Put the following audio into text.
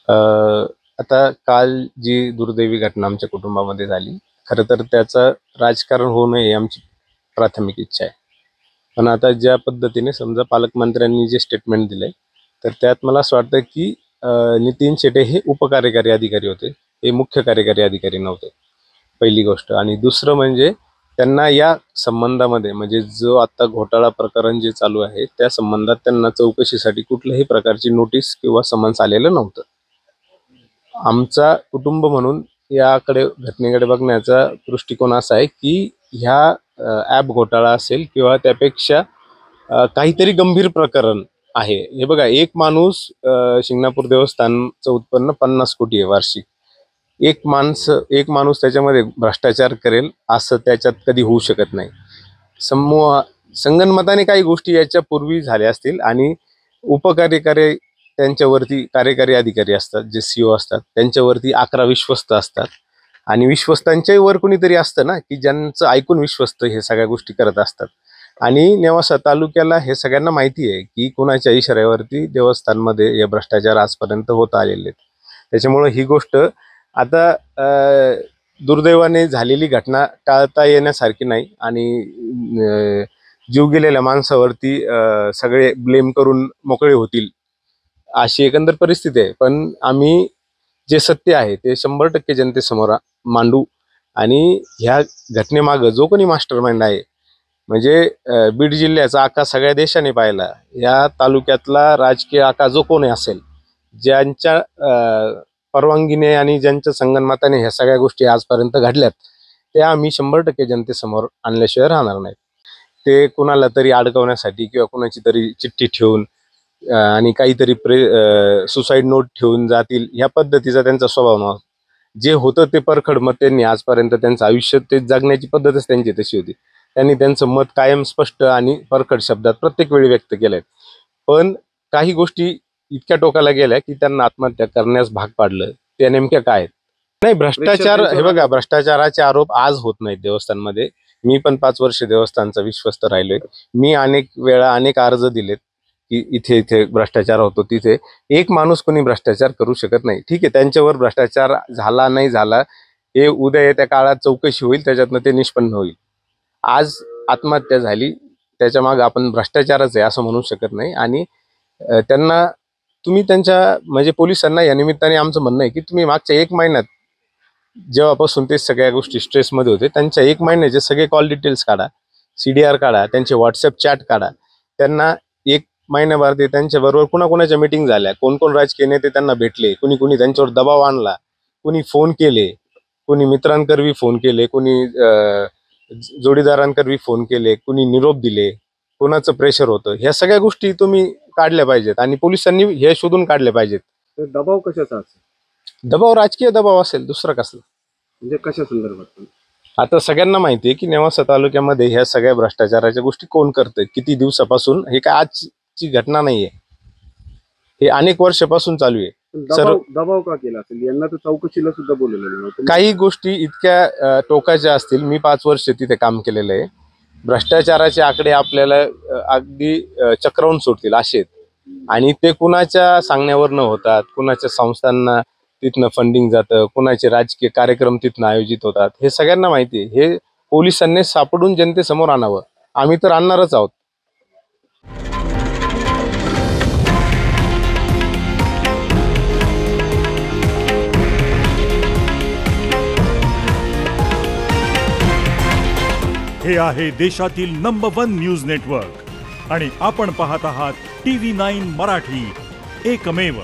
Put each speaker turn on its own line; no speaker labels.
अ, आता काल जी दुर्दैवी घटना आमच्या कुटुंबामध्ये झाली, खरं तर त्याचं राजकारण होऊ नये ही आमची प्राथमिक इच्छा आहे. पण आता ज्या पद्धतीने समजा पालकमंत्र्यांनी जे स्टेटमेंट दिलंय, तर त्यात मला असं वाटतं की नितीन शेटे हे उपकार्यकारी अधिकारी होते. हे मुख्य कार्यकारी अधिकारी नव्हते. पहिली गोष्ट. आणि दुसरं म्हणजे त्यांना या संबंधामध्ये म्हणजे जो आता घोटाळा प्रकरण जे चालू आहे, त्या संबंधात त्यांना चौकशीसाठी कुठल्याही प्रकारची नोटीस किंवा समन्स आलेलं नव्हतं. आमचा कुटुंब म्हणून याकडे घटनेकडे बघण्याचा दृष्टिकोन असा आहे की ह्या ॲप घोटाळा असेल किंवा त्यापेक्षा काहीतरी गंभीर प्रकरण आहे. हे बघा, एक माणूस शिंगणापूर देवस्थानचं उत्पन्न 50 कोटी आहे वार्षिक. एक माणूस त्याच्यामध्ये भ्रष्टाचार करेल असं त्याच्यात कधी होऊ शकत नाही. संगनमताने काही गोष्टी याच्या पूर्वी झाल्या असतील आणि उपकार्यकारी त्यांच्यावरती कार्यकारी अधिकारी असतात, जे सीओ असतात, त्यांच्यावरती 11 विश्वस्त असतात आणि विश्वस्तांच्याही वर कोणीतरी असतं ना, की ज्यांचं ऐकून विश्वस्त हे सगळ्या गोष्टी करत असतात. आणि नेवासा तालुक्याला हे सगळ्यांना माहिती आहे की कोणाच्या इशाऱ्यावरती देवस्थानमध्ये हे भ्रष्टाचार आजपर्यंत होत आलेले आहेत. त्याच्यामुळं ही गोष्ट आता दुर्दैवाने झालेली घटना टाळता येण्यासारखी नाही आणि जीव गेलेल्या माणसावरती सगळे ब्लेम करून मोकळे होतील अशी एकंदर परिस्थिती आहे. पण आम्ही जे सत्य आहे ते 100% जनतेसमोर मांडू आणि ह्या घटनेमागं जो कोणी मास्टर माइंड आहे, म्हणजे बीड जिल्ह्याचा आका सगळ्या देशाने पाहिला, या तालुक्यातला राजकीय आका जो कोणी असेल, ज्यांच्या परवानगीने आणि ज्यांच्या संगनमताने ह्या सगळ्या गोष्टी आजपर्यंत घडल्यात, त्या आम्ही 100% जनतेसमोर आणल्याशिवाय राहणार नाहीत. ते कुणाला तरी अडकवण्यासाठी किंवा कुणाची तरी चिठ्ठी ठेवून आणि काहीतरी सुसाईड नोट ठेवून जातील ह्या पद्धतीचा त्यांचा स्वभाव नव्हता. जे होतं ते परखड मत त्यांनी आजपर्यंत त्यांचं आयुष्य ते जगण्याची पद्धतच त्यांची तशी होती. त्यांनी त्यांचं मत कायम स्पष्ट आणि परखड शब्दात प्रत्येक वेळी व्यक्त केलंय. पण काही गोष्टी इतक्या टोकाला गेल्या की त्यांना आत्महत्या करण्यास भाग पाडलं. त्या नेमक्या काय आहेत? नाही, भ्रष्टाचार, हे बघा, भ्रष्टाचाराचे आरोप आज होत नाहीत देवस्थानमध्ये. मी पण 5 वर्ष देवस्थानचा विश्वस्त राहिलोय. मी अनेक वेळा अनेक अर्ज दिलेत की इथे इथे भ्रष्टाचार होतो. तिथे एक माणूस कोणी भ्रष्टाचार करू शकत नाही. ठीक आहे, त्यांच्यावर भ्रष्टाचार झाला नाही झाला हे उद्या येत्या काळात चौकशी होईल, त्याच्यातनं ते निष्पन्न होईल. आज आत्महत्या झाली त्याच्या मागे आपण भ्रष्टाचारच आहे असं म्हणू शकत नाही. आणि त्यांना तुम्ही त्यांच्या म्हणजे पोलिसांना या निमित्ताने आमचं म्हणणं आहे की तुम्ही मागच्या 1 महिन्यात जेव्हापासून ते सगळ्या गोष्टी स्ट्रेसमध्ये होते, त्यांच्या 1 महिन्याचे सगळे कॉल डिटेल्स काढा, CDR काढा, त्यांचे व्हॉट्सअप चॅट काढा. त्यांना 1 महिन्याभर ते त्यांच्याबरोबर कुणाकुणाच्या मीटिंग झाल्या, कोण कोण राजकीय नेते त्यांना भेटले, कुणी कुणी त्यांच्यावर दबाव आणला, कुणी फोन केले, कुणी मित्रांकरवी फोन केले, कुणी जोडीदारांकरवी फोन केले, कुणी निरोप दिले, कोणाचं प्रेशर होतं, ह्या सगळ्या गोष्टी तुम्ही काढल्या पाहिजेत आणि पोलिसांनी हे शोधून काढले पाहिजेत.
दबाव कशाचा असेल?
दबाव राजकीय दबाव असेल, दुसरं कसलं?
म्हणजे कशा संदर्भात?
आता सगळ्यांना माहिती आहे की नेवासा तालुक्यामध्ये ह्या सगळ्या भ्रष्टाचाराच्या गोष्टी कोण करतंय, किती दिवसापासून. हे काय आजची घटना नाहीये, हे अनेक वर्षापासून चालू आहे.
दबाव का केला असेल? यांना तर चौकशीला सुद्धा बोलवलेलं नव्हतं.
काही गोष्टी इतक्या टोकाच्या असतील. मी 5 वर्ष तिथे काम केलेलं आहे. भ्रष्टाचाराचे आकडे आपल्याला अगदी चक्रावून सोडतील असे आहेत आणि ते कुणाच्या सांगण्यावर न होतात, कुणाच्या संस्थांना तिथनं फंडिंग जातं, कुणाचे राजकीय कार्यक्रम तिथनं आयोजित होतात, हे सगळ्यांना माहिती आहे. हे पोलिसांनी सापडून जनतेसमोर आणावं. आम्ही तर आणणारच आहोत.
हे आहे देशातील नंबर 1 न्यूज नेटवर्क आणि आपण पाहत आहात TV9 मराठी, एकमेव.